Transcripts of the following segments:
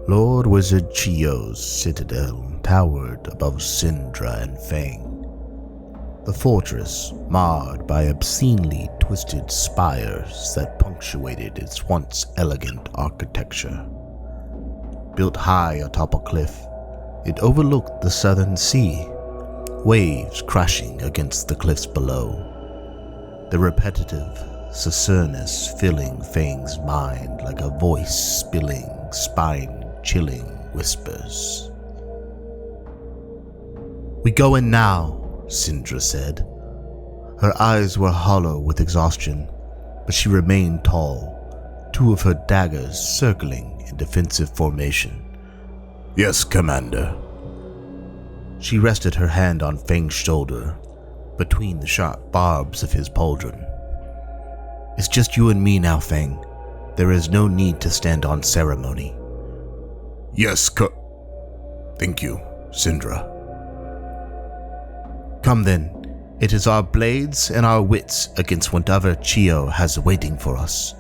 Lord Wizard Chio's citadel towered above Syndra and Fang. The fortress, marred by obscenely twisted spires that punctuated its once elegant architecture. Built high atop a cliff, it overlooked the southern sea, waves crashing against the cliffs below. The repetitive susurrus filling Fang's mind like a voice spilling spine-chilling whispers. "We go in now," Syndra said. Her eyes were hollow with exhaustion, but she remained tall, two of her daggers circling in defensive formation. "Yes, Commander." She rested her hand on Fang's shoulder, between the sharp barbs of his pauldron. "It's just you and me now, Fang. There is no need to stand on ceremony." "Yes, Thank you, Syndra." "Come then. It is our blades and our wits against whatever Chio has waiting for us."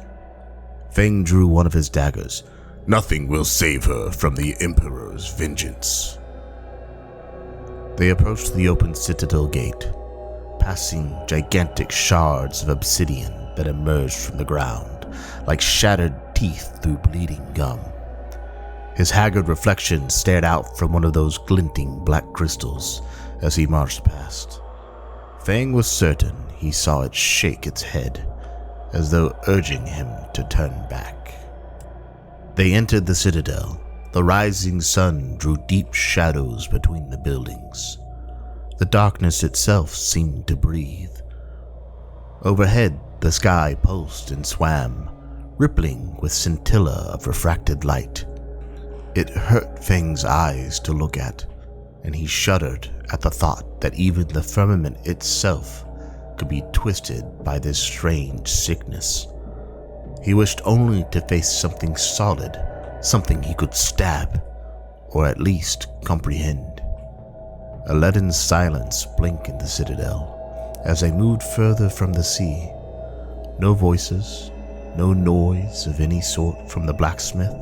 Fang drew one of his daggers. "Nothing will save her from the Emperor's vengeance." They approached the open citadel gate, passing gigantic shards of obsidian that emerged from the ground, like shattered teeth through bleeding gum. His haggard reflection stared out from one of those glinting black crystals as he marched past. Fang was certain he saw it shake its head, as though urging him to turn back. They entered the citadel. The rising sun drew deep shadows between the buildings. The darkness itself seemed to breathe. Overhead, the sky pulsed and swam, rippling with scintilla of refracted light. It hurt Fang's eyes to look at, and he shuddered at the thought that even the firmament itself could be twisted by this strange sickness. He wished only to face something solid, something he could stab, or at least comprehend. A leaden silence blinked in the citadel as they moved further from the sea. No voices, no noise of any sort from the blacksmith,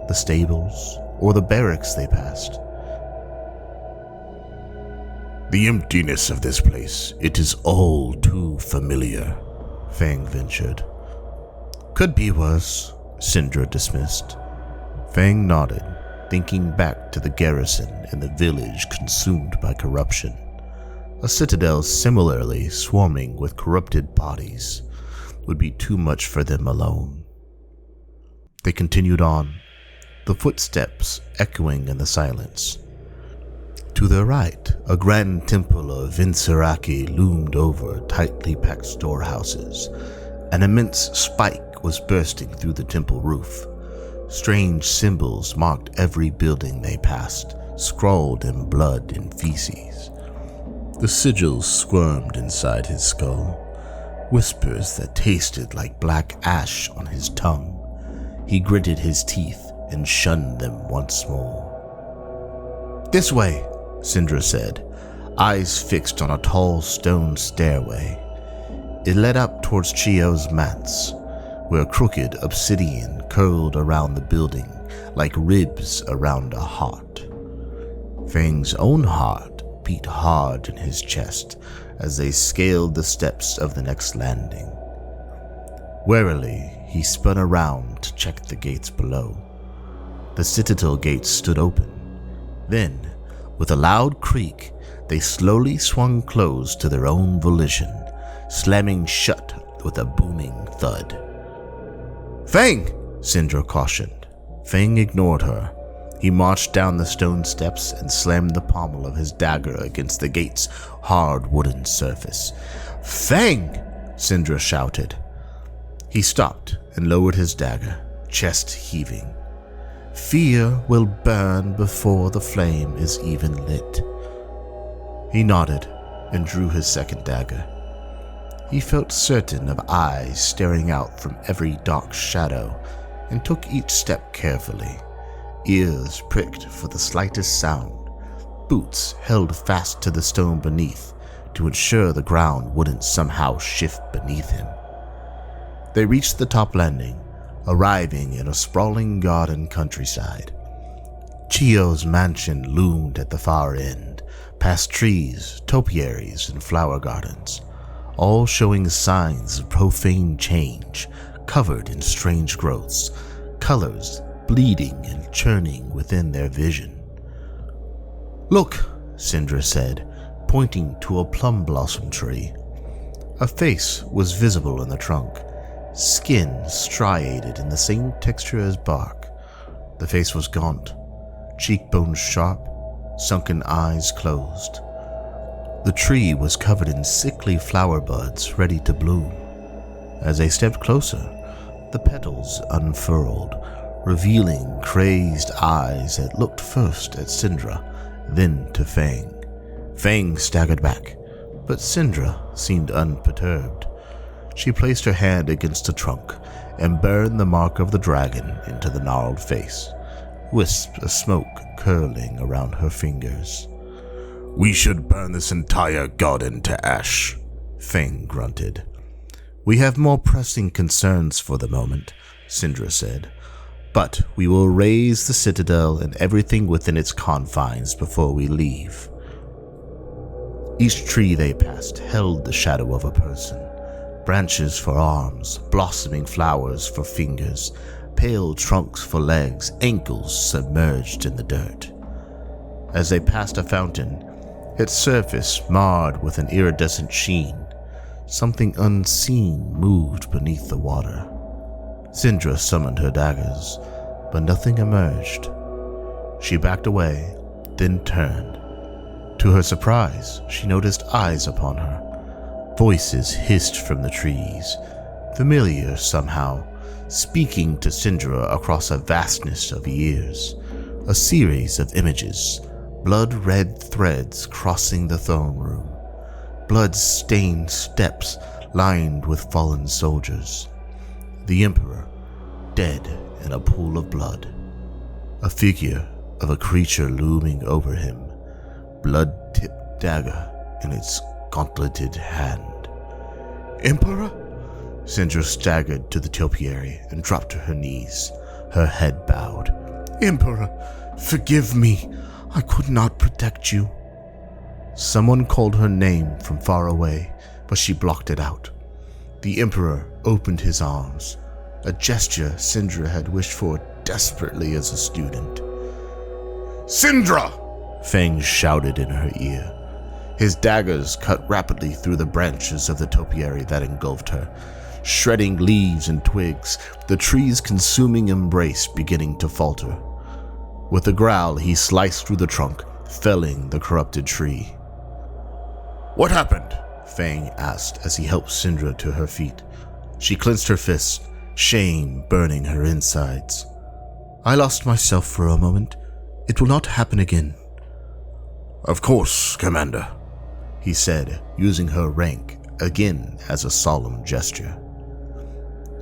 the stables, or the barracks they passed. "The emptiness of this place, it is all too familiar," Fang ventured. "Could be worse," Syndra dismissed. Fang nodded, thinking back to the garrison and the village consumed by corruption. A citadel similarly swarming with corrupted bodies would be too much for them alone. They continued on, the footsteps echoing in the silence. To their right, a grand temple of Vinsaraki loomed over tightly packed storehouses. An immense spike was bursting through the temple roof. Strange symbols marked every building they passed, scrawled in blood and feces. The sigils squirmed inside his skull, whispers that tasted like black ash on his tongue. He gritted his teeth and shunned them once more. "This way," Syndra said, eyes fixed on a tall stone stairway. It led up towards Chio's manse, where crooked obsidian curled around the building like ribs around a heart. Fang's own heart beat hard in his chest as they scaled the steps of the next landing. Warily, he spun around to check the gates below. The citadel gates stood open. Then, with a loud creak, they slowly swung closed to their own volition, slamming shut with a booming thud. "Fang!" Syndra cautioned. Fang ignored her. He marched down the stone steps and slammed the pommel of his dagger against the gate's hard wooden surface. "Fang!" Syndra shouted. He stopped and lowered his dagger, chest heaving. "Fear will burn before the flame is even lit." He nodded and drew his second dagger. He felt certain of eyes staring out from every dark shadow and took each step carefully, ears pricked for the slightest sound, boots held fast to the stone beneath to ensure the ground wouldn't somehow shift beneath him. They reached the top landing, arriving in a sprawling garden countryside. Chio's mansion loomed at the far end, past trees, topiaries, and flower gardens, all showing signs of profane change, covered in strange growths, colors bleeding and churning within their vision. "Look," Sindra said, pointing to a plum blossom tree. A face was visible in the trunk, skin striated in the same texture as bark. The face was gaunt, cheekbones sharp, sunken eyes closed. The tree was covered in sickly flower buds ready to bloom. As they stepped closer, the petals unfurled, revealing crazed eyes that looked first at Sindra, then to Fang. Fang staggered back, but Sindra seemed unperturbed. She placed her hand against the trunk and burned the mark of the dragon into the gnarled face, wisps of smoke curling around her fingers. "We should burn this entire garden to ash," Fang grunted. "We have more pressing concerns for the moment," Sindra said, "but we will raze the citadel and everything within its confines before we leave." Each tree they passed held the shadow of a person, branches for arms, blossoming flowers for fingers, pale trunks for legs, ankles submerged in the dirt. As they passed a fountain, its surface marred with an iridescent sheen, something unseen moved beneath the water. Sindra summoned her daggers, but nothing emerged. She backed away, then turned. To her surprise, she noticed eyes upon her. Voices hissed from the trees, familiar somehow, speaking to Sindra across a vastness of years. A series of images, blood-red threads crossing the throne room, blood-stained steps lined with fallen soldiers. The Emperor, dead in a pool of blood. A figure of a creature looming over him, blood-tipped dagger in its gauntleted hand. "Emperor?" Sindra staggered to the topiary and dropped to her knees, her head bowed. "Emperor, forgive me. I could not protect you." Someone called her name from far away, but she blocked it out. The Emperor opened his arms, a gesture Sindra had wished for desperately as a student. "Sindra!" Fang shouted in her ear. His daggers cut rapidly through the branches of the topiary that engulfed her, shredding leaves and twigs, the tree's consuming embrace beginning to falter. With a growl, he sliced through the trunk, felling the corrupted tree. "What happened?" Fang asked as he helped Sindra to her feet. She clenched her fists, shame burning her insides. "I lost myself for a moment. It will not happen again." "Of course, Commander," he said, using her rank again as a solemn gesture.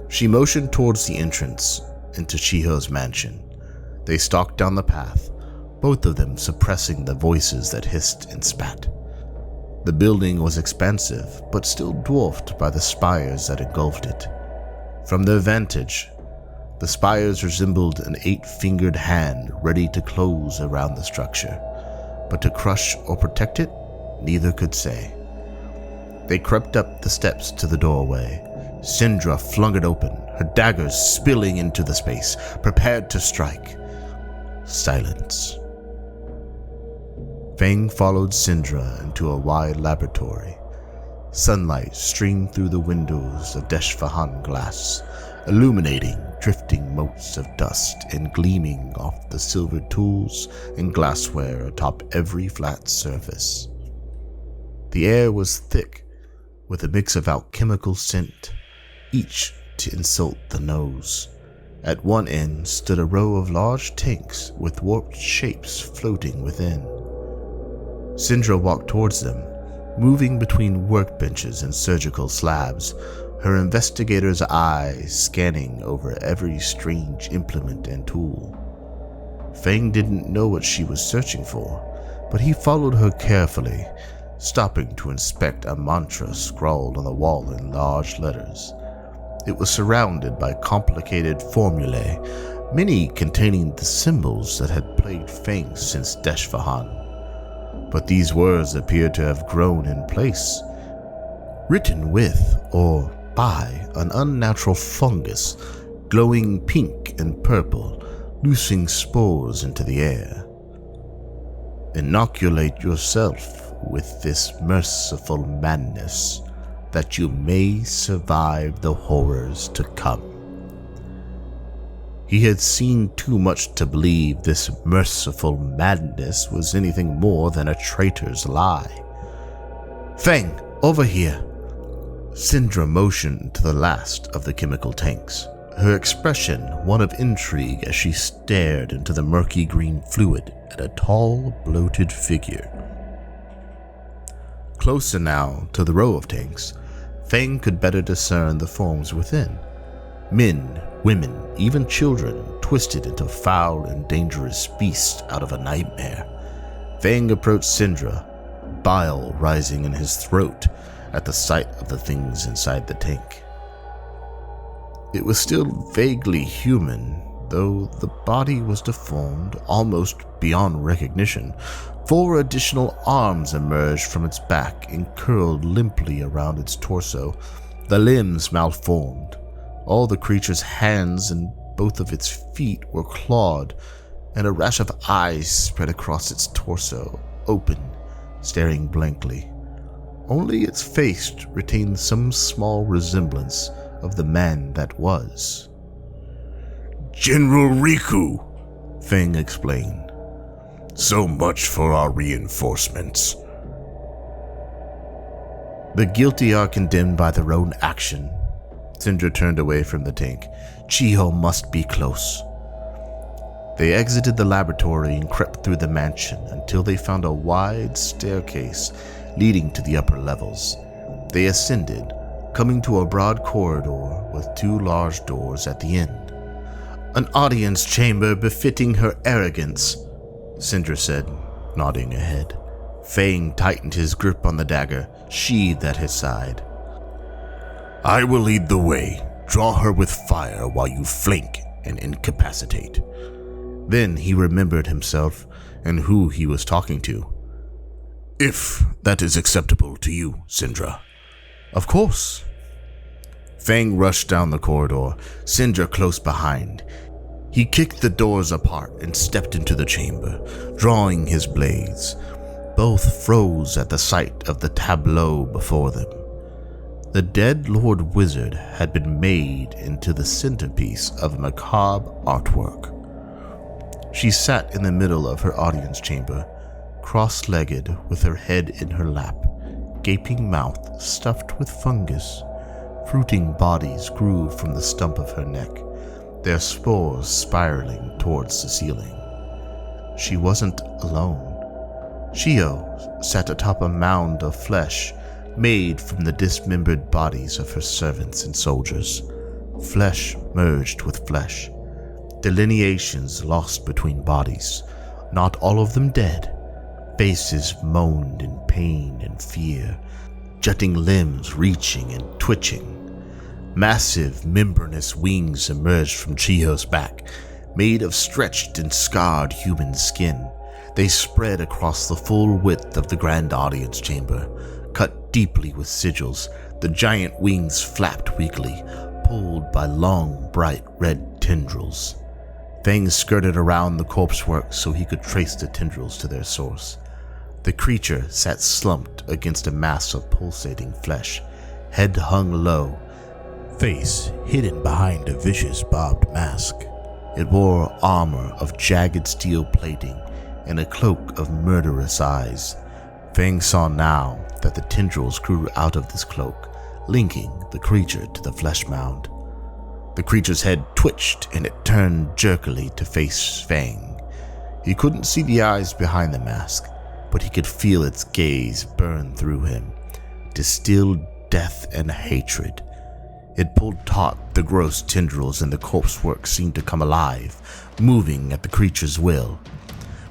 She motioned towards the entrance into Chiho's mansion. They stalked down the path, both of them suppressing the voices that hissed and spat. The building was expansive, but still dwarfed by the spires that engulfed it. From their vantage, the spires resembled an 8-fingered hand ready to close around the structure, but to crush or protect it, neither could say. They crept up the steps to the doorway. Sindra flung it open, her daggers spilling into the space, prepared to strike. Silence. Fang followed Sindra into a wide laboratory. Sunlight streamed through the windows of Deshvahan glass, illuminating drifting motes of dust and gleaming off the silver tools and glassware atop every flat surface. The air was thick, with a mix of alchemical scent, each to insult the nose. At one end stood a row of large tanks with warped shapes floating within. Sindra walked towards them, moving between workbenches and surgical slabs, her investigator's eyes scanning over every strange implement and tool. Fang didn't know what she was searching for, but he followed her carefully, stopping to inspect a mantra scrawled on the wall in large letters. It was surrounded by complicated formulae, many containing the symbols that had plagued Fang since Deshvahan. But these words appeared to have grown in place, written with or by an unnatural fungus, glowing pink and purple, loosing spores into the air. Inoculate yourself with this merciful madness, that you may survive the horrors to come. He had seen too much to believe this merciful madness was anything more than a traitor's lie. "Fang, over here!" Syndra motioned to the last of the chemical tanks, her expression one of intrigue as she stared into the murky green fluid at a tall, bloated figure. Closer now to the row of tanks, Fang could better discern the forms within. Men, women, even children, twisted into foul and dangerous beasts out of a nightmare. Fang approached Syndra, bile rising in his throat at the sight of the things inside the tank. It was still vaguely human, though the body was deformed almost beyond recognition. 4 additional arms emerged from its back and curled limply around its torso, the limbs malformed. All the creature's hands and both of its feet were clawed, and a rash of eyes spread across its torso, open, staring blankly. Only its face retained some small resemblance of the man that was. "General Riku," Fang explained. "So much for our reinforcements." The guilty are condemned by their own action. Syndra turned away from the tank. Chiho must be close. They exited the laboratory and crept through the mansion until they found a wide staircase leading to the upper levels. They ascended, coming to a broad corridor with 2 large doors at the end. "An audience chamber befitting her arrogance," Syndra said, nodding ahead. Fang tightened his grip on the dagger, sheathed at his side. "I will lead the way. Draw her with fire while you flank and incapacitate." Then he remembered himself and who he was talking to. "If that is acceptable to you, Syndra." "Of course." Fang rushed down the corridor, Syndra close behind. He kicked the doors apart and stepped into the chamber, drawing his blades. Both froze at the sight of the tableau before them. The dead Lord Wizard had been made into the centerpiece of macabre artwork. She sat in the middle of her audience chamber, cross-legged with her head in her lap, gaping mouth stuffed with fungus. Fruiting bodies grew from the stump of her neck, their spores spiraling towards the ceiling. She wasn't alone. Chiho sat atop a mound of flesh made from the dismembered bodies of her servants and soldiers. Flesh merged with flesh, delineations lost between bodies, not all of them dead. Faces moaned in pain and fear, jutting limbs reaching and twitching. Massive, membranous wings emerged from Chiho's back, made of stretched and scarred human skin. They spread across the full width of the grand audience chamber, cut deeply with sigils. The giant wings flapped weakly, pulled by long, bright red tendrils. Fang skirted around the corpsework so he could trace the tendrils to their source. The creature sat slumped against a mass of pulsating flesh, head hung low, face hidden behind a vicious bobbed mask. It wore armor of jagged steel plating and a cloak of murderous eyes. Fang saw now that the tendrils grew out of this cloak, linking the creature to the flesh mound. The creature's head twitched and it turned jerkily to face Fang. He couldn't see the eyes behind the mask, but he could feel its gaze burn through him, distilled death and hatred. It pulled taut, the gross tendrils and the corpsework seemed to come alive, moving at the creature's will.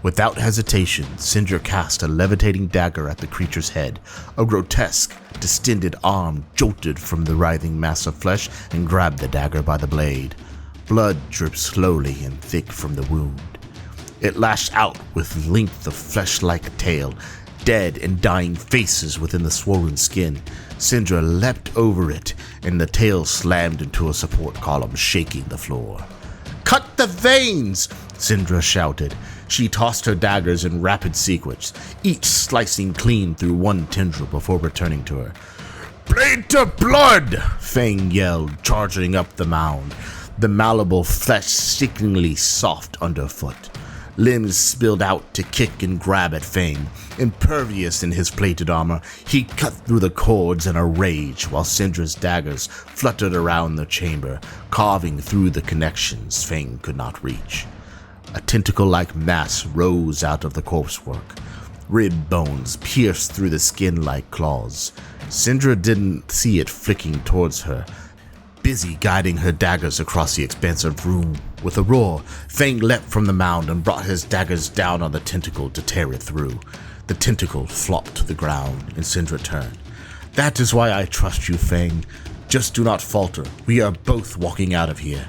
Without hesitation, Syndra cast a levitating dagger at the creature's head. A grotesque, distended arm jolted from the writhing mass of flesh and grabbed the dagger by the blade. Blood dripped slowly and thick from the wound. It lashed out with length of flesh-like tail, dead and dying faces within the swollen skin. Syndra leapt over it, and the tail slammed into a support column, shaking the floor. "Cut the veins!" Syndra shouted. She tossed her daggers in rapid sequence, each slicing clean through one tendril before returning to her. "Blade to blood!" Fang yelled, charging up the mound, the malleable flesh sickeningly soft underfoot. Limbs spilled out to kick and grab at Fang. Impervious in his plated armor, he cut through the cords in a rage, while Syndra's daggers fluttered around the chamber, carving through the connections Fang could not reach. A tentacle-like mass rose out of the corpsework. Rib bones pierced through the skin like claws. Syndra didn't see it flicking towards her, busy guiding her daggers across the expansive room. With a roar, Fang leapt from the mound and brought his daggers down on the tentacle to tear it through. The tentacle flopped to the ground, and Syndra turned. "That is why I trust you, Fang. Just do not falter. We are both walking out of here."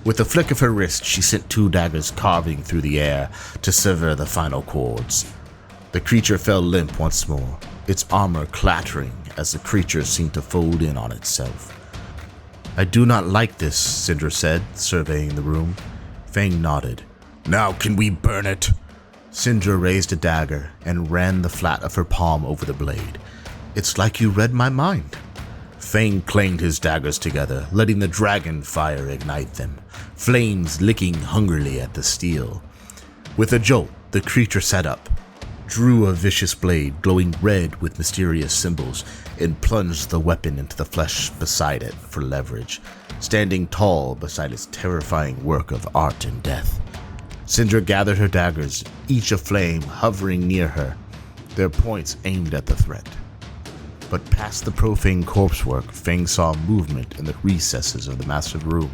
With a flick of her wrist, she sent 2 daggers carving through the air to sever the final cords. The creature fell limp once more, its armor clattering as the creature seemed to fold in on itself. "I do not like this," Syndra said, surveying the room. Fang nodded. "Now can we burn it?" Syndra raised a dagger and ran the flat of her palm over the blade. "It's like you read my mind." Fang clanged his daggers together, letting the dragon fire ignite them, flames licking hungrily at the steel. With a jolt, the creature sat up, drew a vicious blade glowing red with mysterious symbols, and plunged the weapon into the flesh beside it for leverage, standing tall beside its terrifying work of art and death. Syndra gathered her daggers, each aflame, hovering near her, their points aimed at the threat. But past the profane corpsework, Fang saw movement in the recesses of the massive room.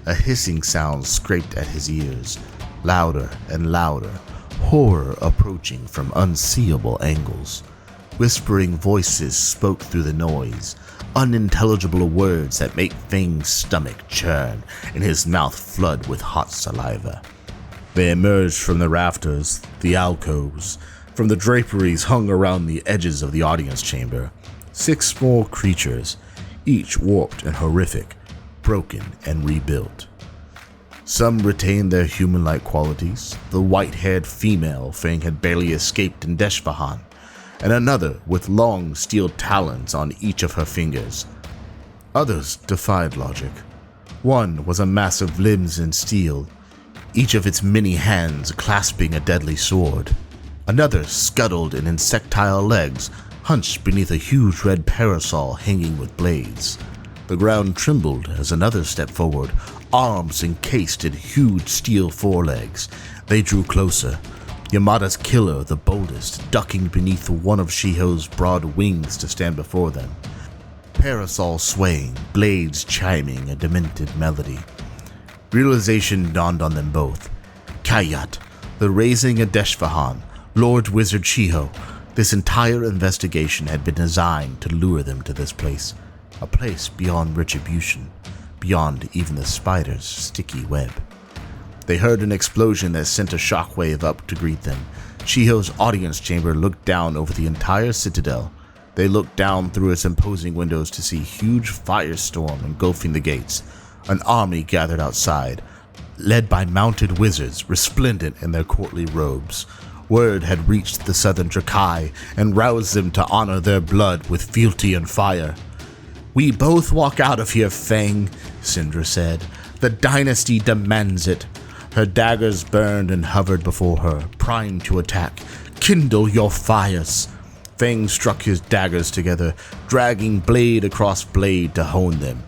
A hissing sound scraped at his ears, louder and louder, horror approaching from unseeable angles. Whispering voices spoke through the noise, unintelligible words that made Fang's stomach churn and his mouth flood with hot saliva. They emerged from the rafters, the alcoves, from the draperies hung around the edges of the audience chamber. 6 small creatures, each warped and horrific, broken and rebuilt. Some retained their human-like qualities, the white-haired female Fang had barely escaped in Deshvahan, and another with long steel talons on each of her fingers. Others defied logic. One was a mass of limbs and steel, each of its many hands clasping a deadly sword. Another scuttled in insectile legs, hunched beneath a huge red parasol hanging with blades. The ground trembled as another stepped forward, arms encased in huge steel forelegs. They drew closer. Yamada's killer, the boldest, ducking beneath one of Shiho's broad wings to stand before them. Parasol swaying, blades chiming a demented melody. Realization dawned on them both. Kayat, the raising of Deshvahan, Lord Wizard Shiho. This entire investigation had been designed to lure them to this place. A place beyond retribution, beyond even the spider's sticky web. They heard an explosion that sent a shockwave up to greet them. Shiho's audience chamber looked down over the entire citadel. They looked down through its imposing windows to see huge firestorm engulfing the gates. An army gathered outside, led by mounted wizards resplendent in their courtly robes. Word had reached the southern Drakai and roused them to honor their blood with fealty and fire. "We both walk out of here, Fang," Syndra said. "The dynasty demands it." Her daggers burned and hovered before her, primed to attack. "Kindle your fires." Fang struck his daggers together, dragging blade across blade to hone them.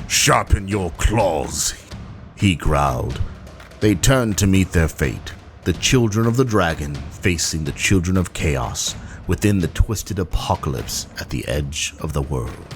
"Sharpen your claws," he growled. They turned to meet their fate, the children of the dragon facing the children of chaos within the twisted apocalypse at the edge of the world.